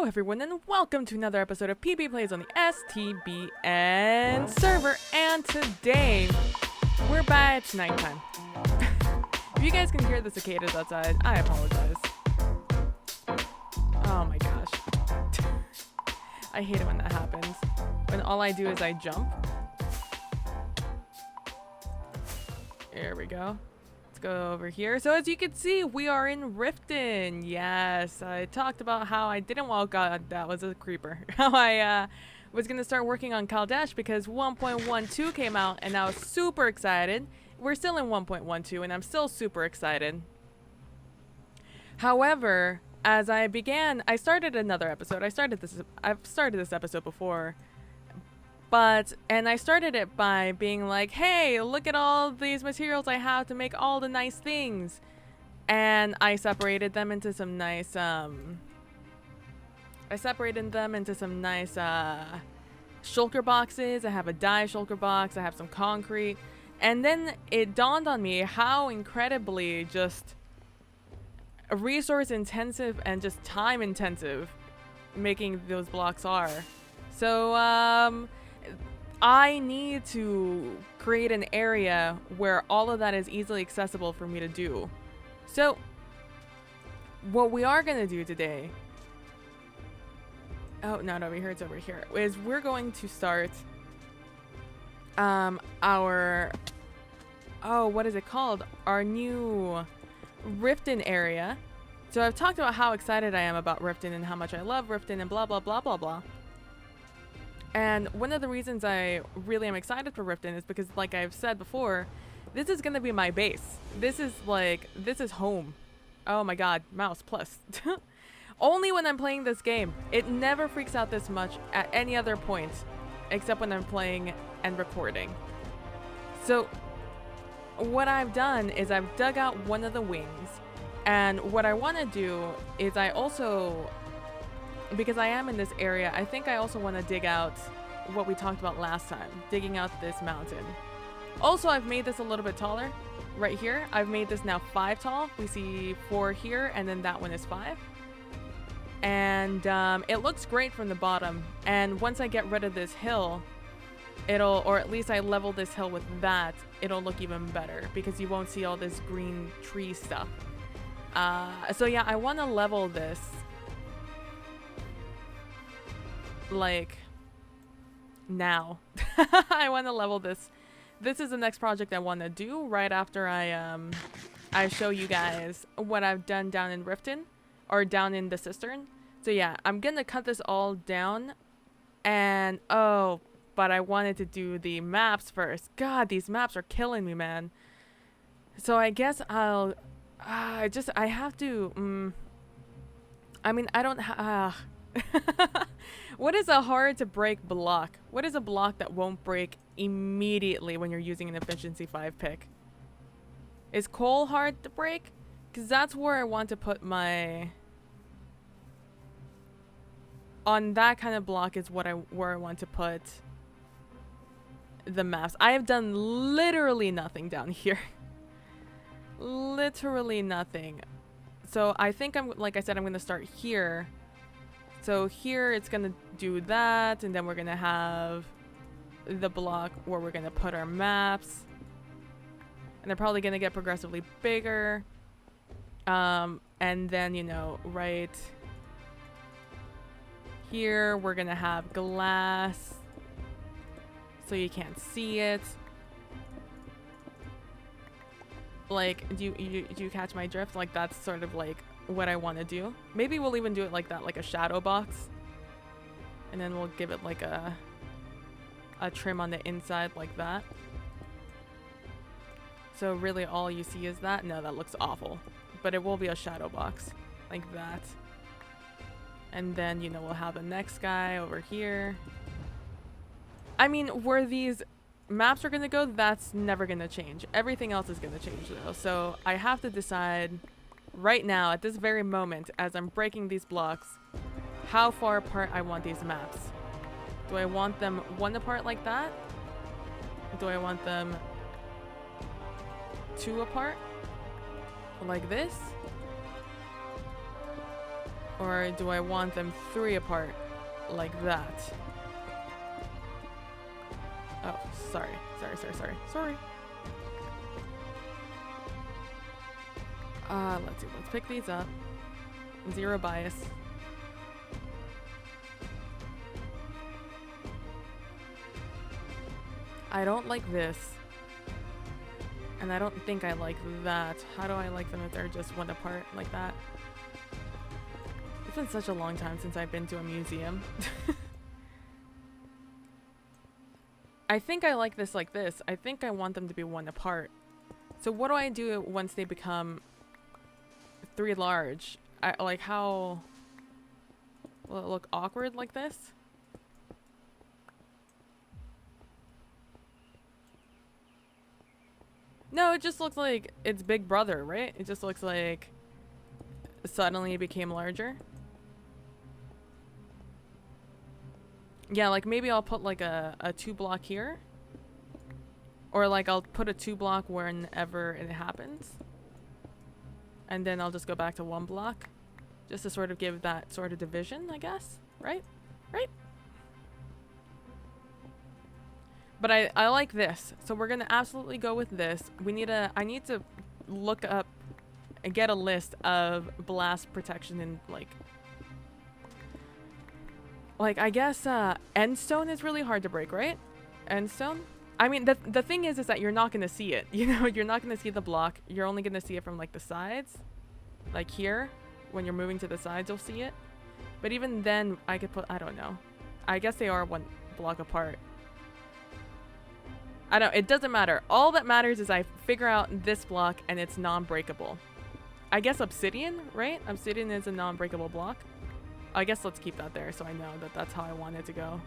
Hello everyone and welcome to another episode of PB Plays on the Stbn server, and today we're back. It's nighttime. If you guys can hear the cicadas outside, I apologize. Oh my gosh. I hate it when that happens. When all I do is I jump. There we go. Go over here. So as you can see, we are in Riften. Yes, I talked about how I didn't, well, God, that was a creeper. How I was gonna start working on Kaldesh because 1.12 came out and I was super excited. We're still in 1.12 and I'm still super excited. However, as I began, I started another episode. I've started this episode before. And I started it by being like, hey, look at all these materials I have to make all the nice things. And I separated them into some nice, shulker boxes. I have a dye shulker box. I have some concrete. And then it dawned on me how incredibly just resource intensive and just time intensive making those blocks are. So, I need to create an area where all of that is easily accessible for me to do. So, what we are going to do today... Oh, not over here, it's over here. Is we're going to start our... Oh, what is it called? Our new Riften area. So I've talked about how excited I am about Riften and how much I love Riften and blah, blah, blah, blah, blah. And one of the reasons I really am excited for Riften is because, like I've said before, this is going to be my base. This is home. Oh my god, mouse plus. Only when I'm playing this game. It never freaks out this much at any other point, except when I'm playing and recording. So, what I've done is I've dug out one of the wings, and what I want to do is I also... Because I am in this area, I think I also want to dig out what we talked about last time, digging out this mountain. Also, I've made this a little bit taller right here. I've made this now 5 tall. We see 4 here, and then that one is 5. And it looks great from the bottom. And once I get rid of this hill, or at least I level this hill with that, it'll look even better because you won't see all this green tree stuff. So yeah, I want to level this. Like now. I want to level this. This is the next project I want to do right after I show you guys what I've done down in Riften, or down in the cistern. So yeah, I'm gonna cut this all down, and but I wanted to do the maps first. God, these maps are killing me, man. So I guess I have to I mean, I don't What is a hard to break block? What is a block that won't break immediately when you're using an efficiency 5 pick? Is coal hard to break? Because that's where I want to put my... On that kind of block is where I want to put the maps. I have done literally nothing down here. Literally nothing. So I think like I said, I'm going to start here. So here it's going to do that, and then we're going to have the block where we're going to put our maps. And they're probably going to get progressively bigger. And then, you know, right here we're going to have glass so you can't see it. Like, do you catch my drift? Like, that's sort of like what I want to do. Maybe we'll even do it like that, like a shadow box, and then we'll give it like a trim on the inside like that, so really all you see is that. No, that looks awful, but it will be a shadow box like that. And then, you know, we'll have the next guy over here. I mean, where these maps are gonna go, that's never gonna change. Everything else is gonna change though, so I have to decide right now, at this very moment, as I'm breaking these blocks, how far apart I want these maps. Do I want them 1 apart like that? Do I want them 2 apart? Like this? Or do I want them 3 apart like that? Oh, sorry. Sorry. Let's see. Let's pick these up. 0 bias. I don't like this. And I don't think I like that. How do I like them if they're just 1 apart like that? It's been such a long time since I've been to a museum. I think I like this like this. I think I want them to be 1 apart. So what do I do once they become 3 large? Like how... Will it look awkward like this? No, it just looks like it's Big Brother, right? It just looks like suddenly it became larger. Yeah, like maybe I'll put like a 2 block here. Or like I'll put a 2 block whenever it happens. And then I'll just go back to 1 block. Just to sort of give that sort of division, I guess. Right? Right? But I like this. So we're gonna absolutely go with this. I need to look up and get a list of blast protection in like I guess endstone is really hard to break, right? Endstone? I mean the thing is that you're not gonna see it. You know, you're not gonna see the block. You're only gonna see it from like the sides. Like here, when you're moving to the sides you'll see it. But even then I could put, I don't know. I guess they are 1 block apart. I don't, it doesn't matter. All that matters is I figure out this block and it's non-breakable. I guess obsidian, right? Obsidian is a non-breakable block. I guess let's keep that there so I know that that's how I want it to go.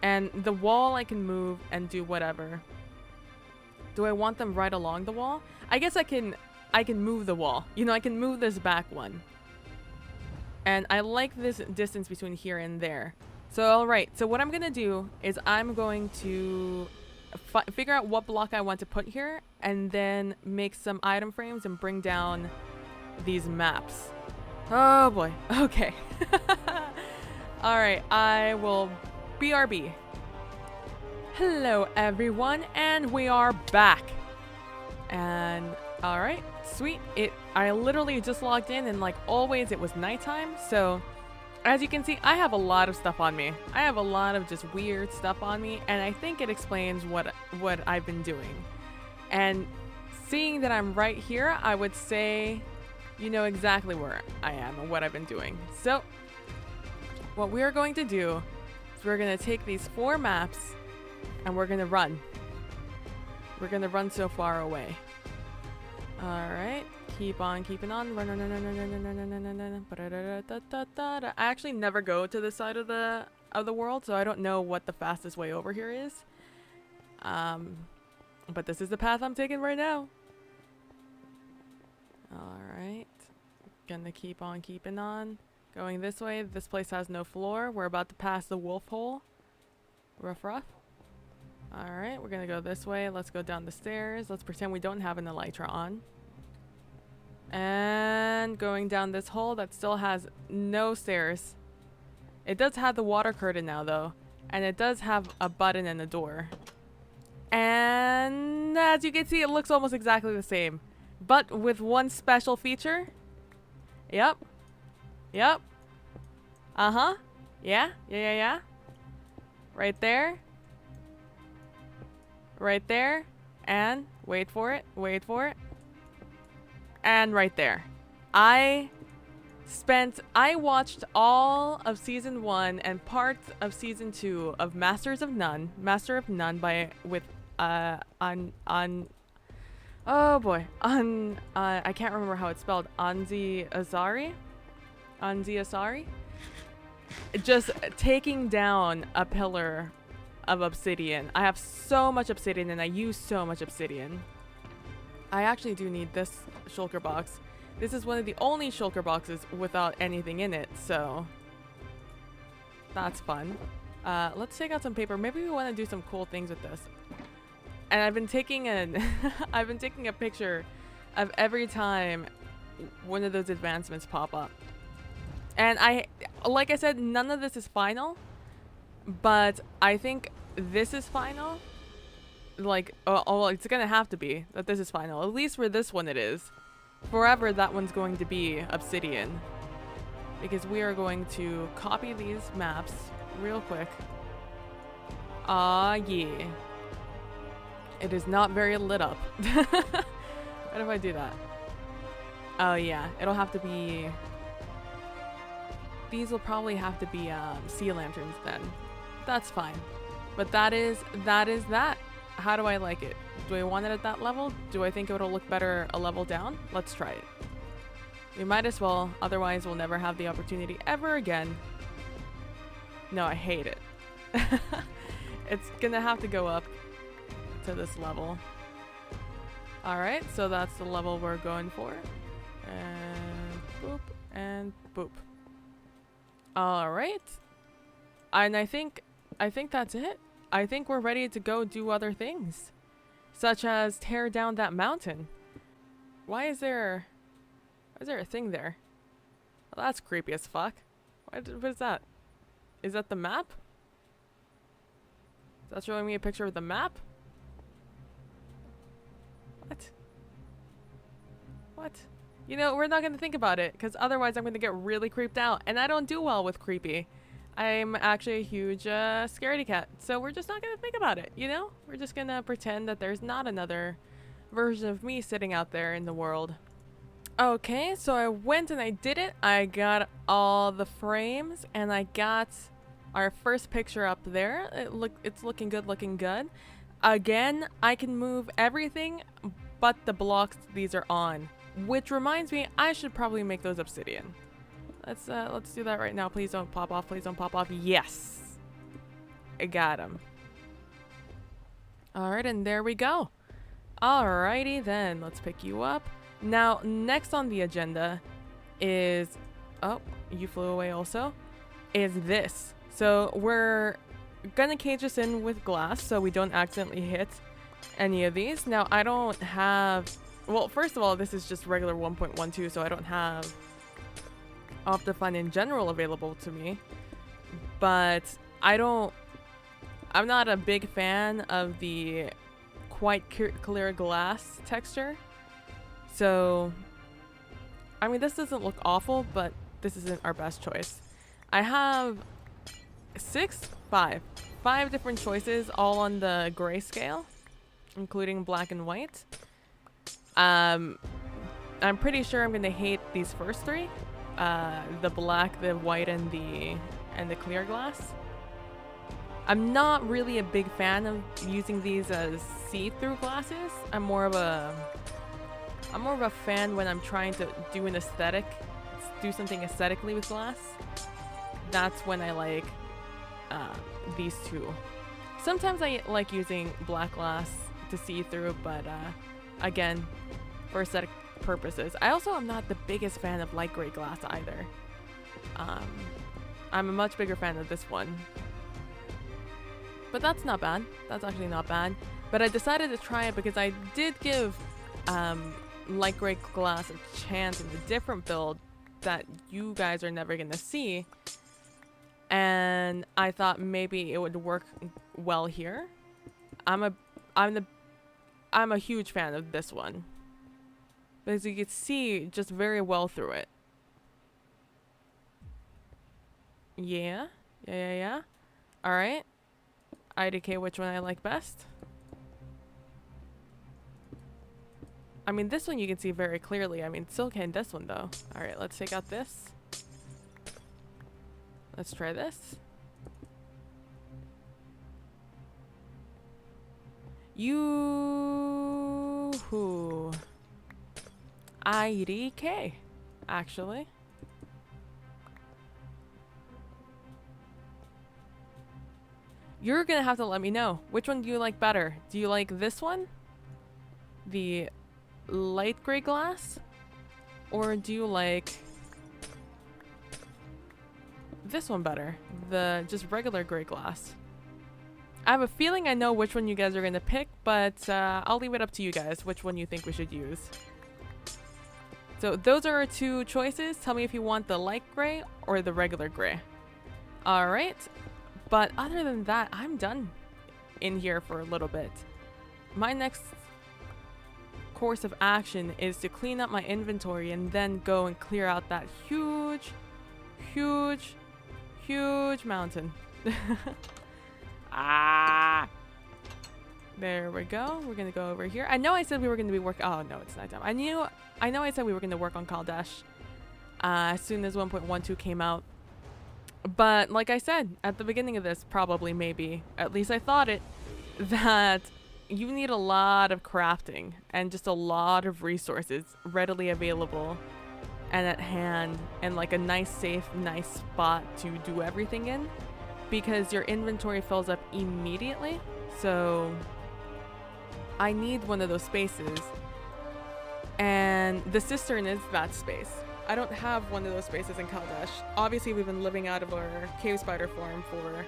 And the wall I can move and do whatever. Do I want them right along the wall? I guess I can move the wall. You know, I can move this back 1. And I like this distance between here and there. So, alright, so what I'm going to do is I'm going to figure out what block I want to put here and then make some item frames and bring down these maps. Oh boy, okay. Alright, I will BRB. Hello everyone, and we are back. And, alright, sweet. I literally just logged in and like always it was nighttime, so... As you can see, I have a lot of stuff on me. I have a lot of just weird stuff on me, and I think it explains what I've been doing. And seeing that I'm right here, I would say you know exactly where I am and what I've been doing. So, what we're going to do is we're going to take these 4 maps, and we're going to run. We're going to run so far away. Alright. Keep on keeping on. Run. I actually never go to this side of the world, so I don't know what the fastest way over here is. But this is the path I'm taking right now. Alright. Gonna keep on keeping on. Going this way. This place has no floor. We're about to pass the wolf hole. Rough. Alright, we're gonna go this way. Let's go down the stairs. Let's pretend we don't have an elytra on. And going down this hole that still has no stairs. It does have the water curtain now though. And it does have a button and a door. And as you can see, it looks almost exactly the same. But with one special feature. Yep. Uh-huh. Yeah. Right there. Right there. And wait for it. And right there. I watched all of season 1 and parts of season 2 of Master of None I can't remember how it's spelled. Anzi Asari. Just taking down a pillar of obsidian. I have so much obsidian and I use so much obsidian. I actually do need this shulker box. This is one of the only shulker boxes without anything in it, so that's fun. Let's take out some paper. Maybe we want to do some cool things with this. And I've been taking a picture of every time one of those advancements pop up. And like I said, none of this is final, but I think this is final. Like, oh, it's gonna have to be that this is final. At least for this one it is. Forever, that one's going to be obsidian. Because we are going to copy these maps real quick. Yeah. It is not very lit up. What if I do that? Oh yeah, it'll have to be... These will probably have to be sea lanterns then. That's fine. But that is that. How do I like it? Do I want it at that level? Do I think it'll look better a level down? Let's try it. We might as well, otherwise we'll never have the opportunity ever again. No, I hate it. It's gonna have to go up to this level. Alright, so that's the level we're going for. And boop, and boop. Alright. And I think that's it. I think we're ready to go do other things. Such as tear down that mountain. Why is there a thing there? Well, that's creepy as fuck. What is that? Is that the map? Is that showing me a picture of the map? What? What? You know, we're not going to think about it, because otherwise I'm going to get really creeped out, and I don't do well with creepy. I'm actually a huge scaredy cat, so we're just not going to think about it, you know? We're just going to pretend that there's not another version of me sitting out there in the world. Okay, so I went and I did it. I got all the frames, and I got our first picture up there. It's looking good. Again, I can move everything but the blocks these are on. Which reminds me, I should probably make those obsidian. Let's do that right now. Please don't pop off. Please don't pop off. Yes! I got him. Alright, and there we go. Alrighty then, let's pick you up. Now, next on the agenda is... Oh, you flew away also. Is this. So, we're gonna cage us in with glass so we don't accidentally hit any of these. Now, I don't have... Well, first of all, this is just regular 1.12, so I don't have Optifine in general available to me. But I'm not a big fan of the quite clear glass texture. So, I mean, this doesn't look awful, but this isn't our best choice. I have five different choices, all on the grayscale, including black and white. I'm pretty sure I'm gonna hate these first three, the black, the white, and the clear glass. I'm not really a big fan of using these as see-through glasses. I'm more of a fan when I'm trying to do an aesthetic, do something aesthetically with glass. That's when I like these two. Sometimes I like using black glass to see through, but again, for aesthetic purposes. I also am not the biggest fan of light gray glass either. I'm a much bigger fan of this one. But that's not bad. That's actually not bad. But I decided to try it because I did give light gray glass a chance in a different build that you guys are never gonna see. And I thought maybe it would work well here. I'm a huge fan of this one. Because you can see just very well through it. Yeah. Alright. IDK which one I like best. I mean, this one you can see very clearly. I mean, still can this one though. Alright, let's take out this. Let's try this. Yoo-hoo. IDK, actually. You're gonna have to let me know. Which one do you like better? Do you like this one? The light gray glass? Or do you like this one better? The just regular gray glass? I have a feeling I know which one you guys are gonna pick, but I'll leave it up to you guys which one you think we should use. So those are our two choices. Tell me if you want the light gray or the regular gray. All right. But other than that, I'm done in here for a little bit. My next course of action is to clean up my inventory and then go and clear out that huge mountain. Ah! There we go. We're gonna go over here. I know I said we were gonna be working. Oh no, it's nighttime. I know I said we were gonna work on Kaldesh as soon as 1.12 came out. But like I said at the beginning of this, probably, maybe, at least I thought it, that you need a lot of crafting and just a lot of resources readily available and at hand, and like a nice, safe, nice spot to do everything in, because your inventory fills up immediately. So I need one of those spaces, and the cistern is that space. I don't have one of those spaces in Kaldesh. Obviously, we've been living out of our cave spider form for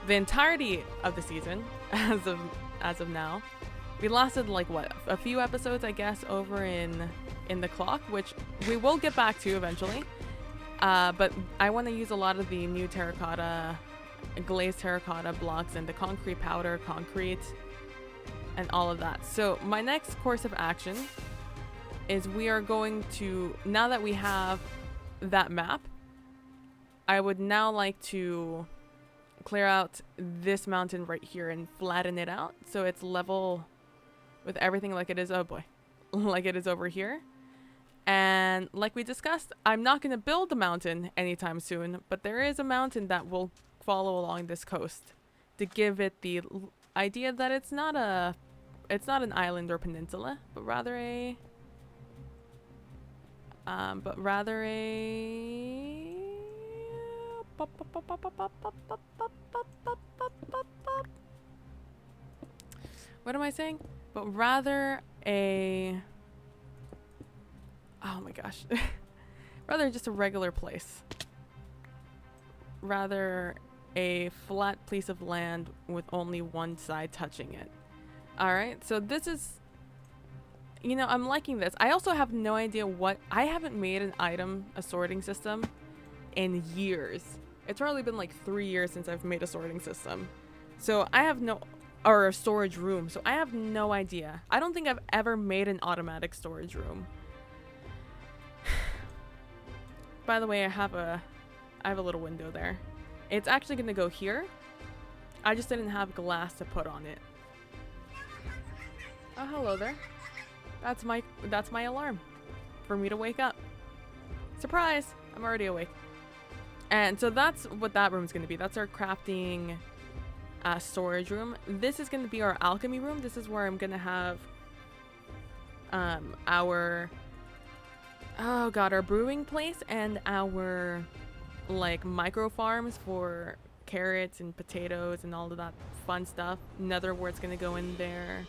the entirety of the season, as of now. We lasted like what, a few episodes, I guess, over in the clock, which we will get back to eventually. But I want to use a lot of the new terracotta, glazed terracotta blocks and the concrete powder, concrete, and all of that. So my next course of action is we are going to, now that we have that map, I would now like to clear out this mountain right here and flatten it out so it's level with everything like it is, oh boy, like it is over here. And like we discussed, I'm not going to build a mountain anytime soon, but there is a mountain that will follow along this coast to give it the idea that it's not an island or peninsula, but rather a what am I saying? But rather a, oh my gosh, rather just a regular place. Rather a flat piece of land with only one side touching it. Alright, so this is, you know, I'm liking this. I also have no idea what, I haven't made an item, a sorting system in years. It's probably been like 3 years since I've made a sorting system. So I have no, or a storage room. So I have no idea. I don't think I've ever made an automatic storage room. By the way, I have a little window there. It's actually going to go here. I just didn't have glass to put on it. Oh, hello there. That's my alarm for me to wake up. Surprise! I'm already awake. And so that's what that room is going to be. That's our crafting storage room. This is going to be our alchemy room. This is where I'm going to have our brewing place and our like micro farms for carrots and potatoes and all of that fun stuff. Nether wart's going to go in there.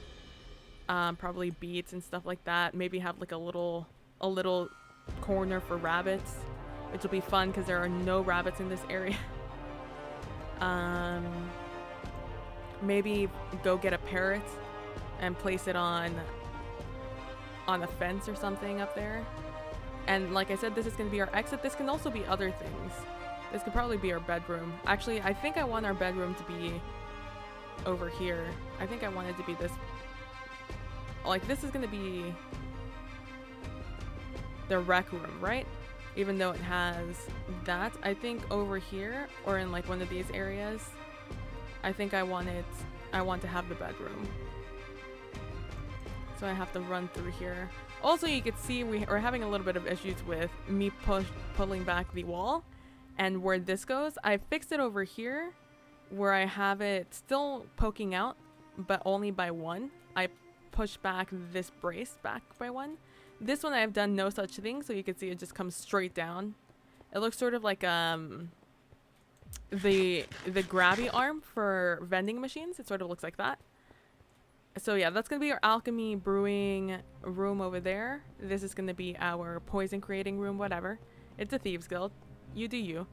Probably beets and stuff like that. Maybe have like a little corner for rabbits, which will be fun because there are no rabbits in this area. Maybe go get a parrot and place it on a fence or something up there. And like I said, this is going to be our exit. This can also be other things. This could probably be our bedroom. Actually, I think I want our bedroom to be over here. I think I want it to be this. Like, this is going to be the rec room, right? Even though it has that. I think over here, or in like one of these areas, I think I want to have the bedroom. So I have to run through here. Also, you can see we're having a little bit of issues with me pulling back the wall. And where this goes, I fixed it over here where I have it still poking out, but only by one. I push back this brace back by one. This one I've done no such thing, so you can see it just comes straight down. It looks sort of like the grabby arm for vending machines. It sort of looks like that. So yeah, that's going to be our alchemy brewing room over there. This is going to be our poison creating room, whatever. It's a thieves guild. You do you.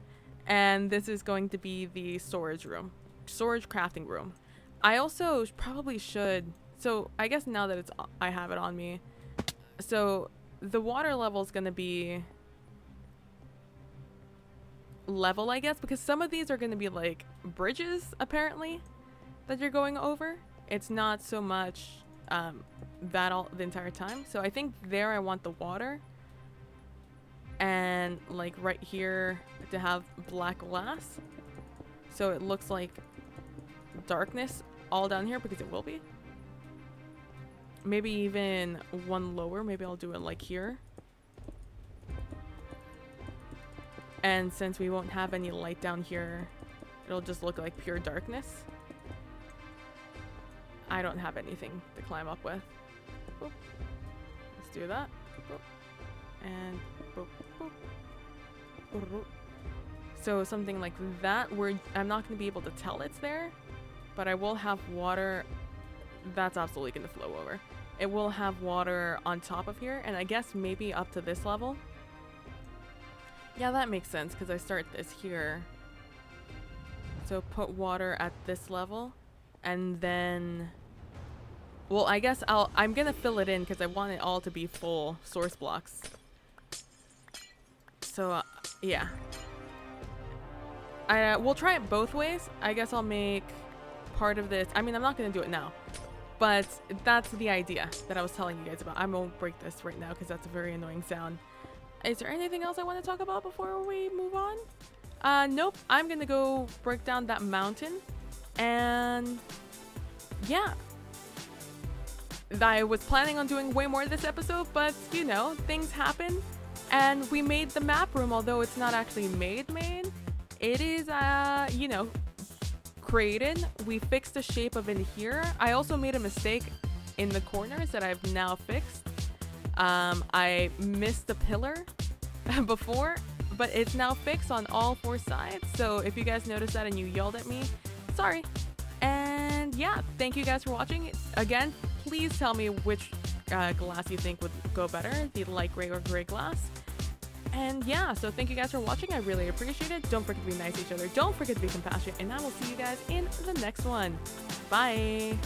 And this is going to be the storage room. Storage crafting room. I also probably should... So I guess now that I have it on me. So the water level is going to be level, I guess, because some of these are going to be like bridges, apparently, that you're going over. It's not so much that all the entire time. So I think there I want the water, and like right here to have black glass, so it looks like darkness all down here, because it will be. Maybe even one lower. Maybe I'll do it like here. And since we won't have any light down here, it'll just look like pure darkness. I don't have anything to climb up with. Boop. Let's do that. Boop. And boop, boop. Boop. So something like that, where I'm not going to be able to tell it's there, but I will have water. That's absolutely going to flow over. It will have water on top of here, and I guess maybe up to this level. Yeah, that makes sense, because I start this here. So put water at this level, and then... Well, I guess I'm going to fill it in, because I want it all to be full source blocks. So, yeah. We'll try it both ways. I guess I'll make part of this... I mean, I'm not going to do it now. But that's the idea that I was telling you guys about. I won't break this right now, because that's a very annoying sound. Is there anything else I want to talk about before we move on? Nope. I'm going to go break down that mountain. And yeah. I was planning on doing way more this episode, but you know, things happen. And we made the map room, although it's not actually made. It is, you know, created. We fixed the shape of it here. I also made a mistake in the corners that I've now fixed. I missed the pillar before, but it's now fixed on all 4 sides. So if you guys noticed that and you yelled at me, sorry. And yeah, thank you guys for watching. Again, please tell me which glass you think would go better, the light gray or gray glass. And yeah, so thank you guys for watching. I really appreciate it. Don't forget to be nice to each other. Don't forget to be compassionate. And I will see you guys in the next one. Bye.